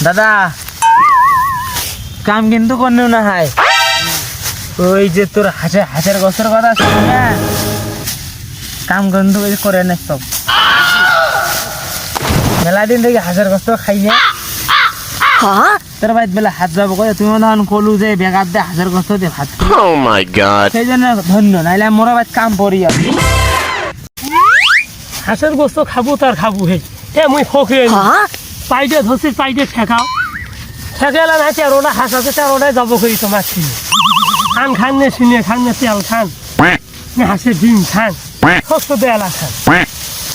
দাদা কাম কিন্তু করলেও না হয় ওই যে তোর হাঁসের গোস্তের কথা শুনি না কাম কিন্তু করে না সব মেলা দিন থেকে হাঁসের গোস্ত খাই না তোর বাইত বেলা হাত যাবো করে তুমি তখন কলু যে বেগার দিয়ে হাঁসের গোস্ত দিয়ে ভাত সেই জন্য ধন্য নাইলে মোরা বাইত কাম পড়ি আর হাঁসের গোস্ত খাবো তার খাবো হে মুই ফোকে পাইডে ধরছি পাইডে ঠেকাও ঠেকালাম হ্যাঁ 13টা হাঁস আছে 13টায় যাবো করি তোমার ছিল খান নে শুনে খান নে তেল খান হাঁসের ডিম খান শস্য বেলা খান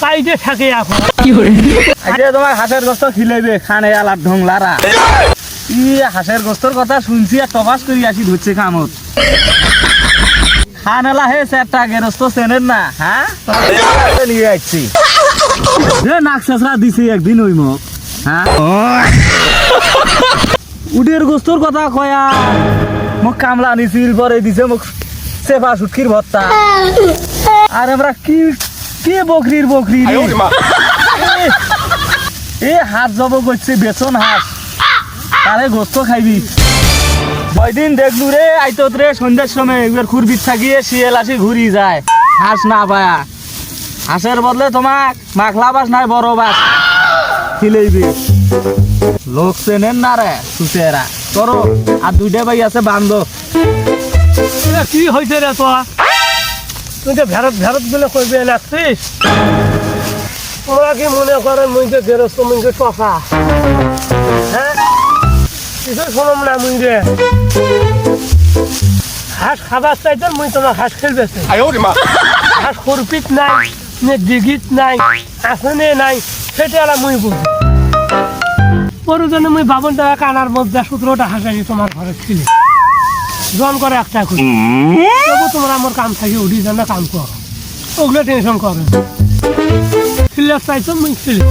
পাইডে ঠেকে এখন আজকে তোমার হাঁসের গোস্ত খিলাইবে খান এলার ঢংলারা ই হাঁসের গোস্তর কথা শুনছি আর টপাস করি আসি ধরছে কামত খান এলা হে চারটা গেরস্ত চেনেন না হ্যাঁ নিয়ে আসছি নাক চেঁচড়া দিছি একদিন ওই মোক হ্যাঁ উডের গোস্তর কথা কয়া মোক কামলা আনিছিল পরে দিছে মোক চেপা সুটকির ভর্তা আর আমরা কি কে বকরির এ হাত জব করছে বেচন হাঁস তারে গোস্ত খাইবি কয়দিন দেখলু রে আইতো রে সন্ধ্যার সময় একবার খুরবির থাকিয়ে শিয়াল আসি ঘুরি যায় হাঁস না পায়া হাঁসের বদলে তোমাক মাখলা বাস নাই বড় বাস খিলেইবি লোক চেনেন না রে সুচেরা করো আর দুইটা ভাই আছে বান্ধ কি হয়েছে রে তুই তো ভেরত বলে কইবে লাগছিস তোমরা কি মনে করেন মুই যে গেরস্ত মুই যে টকা হ্যাঁ কিছু শোনম না মুই রে হাঁস খাবার চাইতেন মুই তোমার হাঁস খেলবেছে হাঁস খুরপিত নাই নে ডিগিত নাই আসনে নাই সেটা মুই বুঝি পরজনে মুই 52 টাকা কানার মধ্যে 17টা হাঁস আনি তোমার ঘরে ছিল জন করে একটা করি তবু তোমরা আমার কাম থাকি উঠি জানা কাম কর ওগুলো টেনশন করে খিলে চাইছো মুই খিলে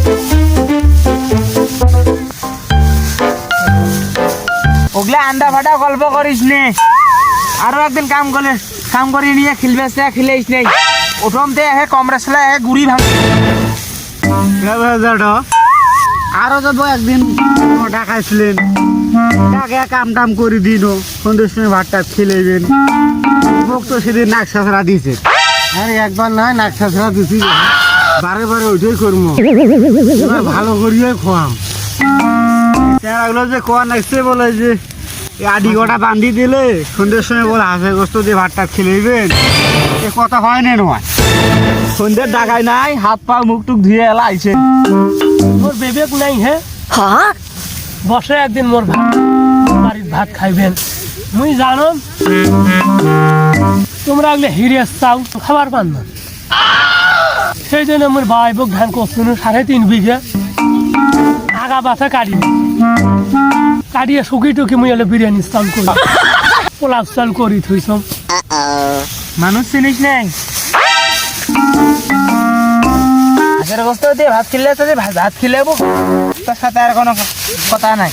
ওগুলা আন্ডা ফাটা গল্প করিস নে আরো একদিন কাম করি নিয়ে খিলবে খিলেইস নেই প্রথমতে হে কমরেসলে হে গুড়ি ভাঙ আরো যাবো একদিন ডাকাইছিলেন তাকে কাম টাম করে দিন সন্ধ্যের সময় ভাতটা খেলেবেন মোক তো সেদিন নাক ছাছড়া দিয়েছে আরে একবার নয় নাক ছাছড়া দিছি বারে ওইটাই করবো ভালো করিয়ে খোয়াম তেরাগুলো যে কোয়া নাকছে বলে যে আডি গোটা বান্ধি দিলে সন্ধ্যের সময় বলে হাঁসের গোস্ত দিয়ে ভাতটা খেলেবেন এ কথা হয় না নয় সন্ধ্যের ডাকায় নাই হাত পা মুখ টুক ধুয়ে এলা আইছে মোর বিবেক নাই হ্যাঁ বসে একদিন মোর বাড়ির ভাত খাইবেন মুই জানো তোমরা আগলে হিরে চাও খাবার পান না সেই জন্য আমার ভাই বুক ধান করছিল 3.5 বিঘা আগা বাথা কাটিয়ে শুকি টুকি মুই হলে বিরিয়ানি স্টাইল করি পোলাও স্টাইল করি থইছম মানুষ চিনিস নাই হাঁসের গোস্ত দিয়ে ভাত খেলে ভাত খেলেবো তার সাথে আর কোনো কথা নাই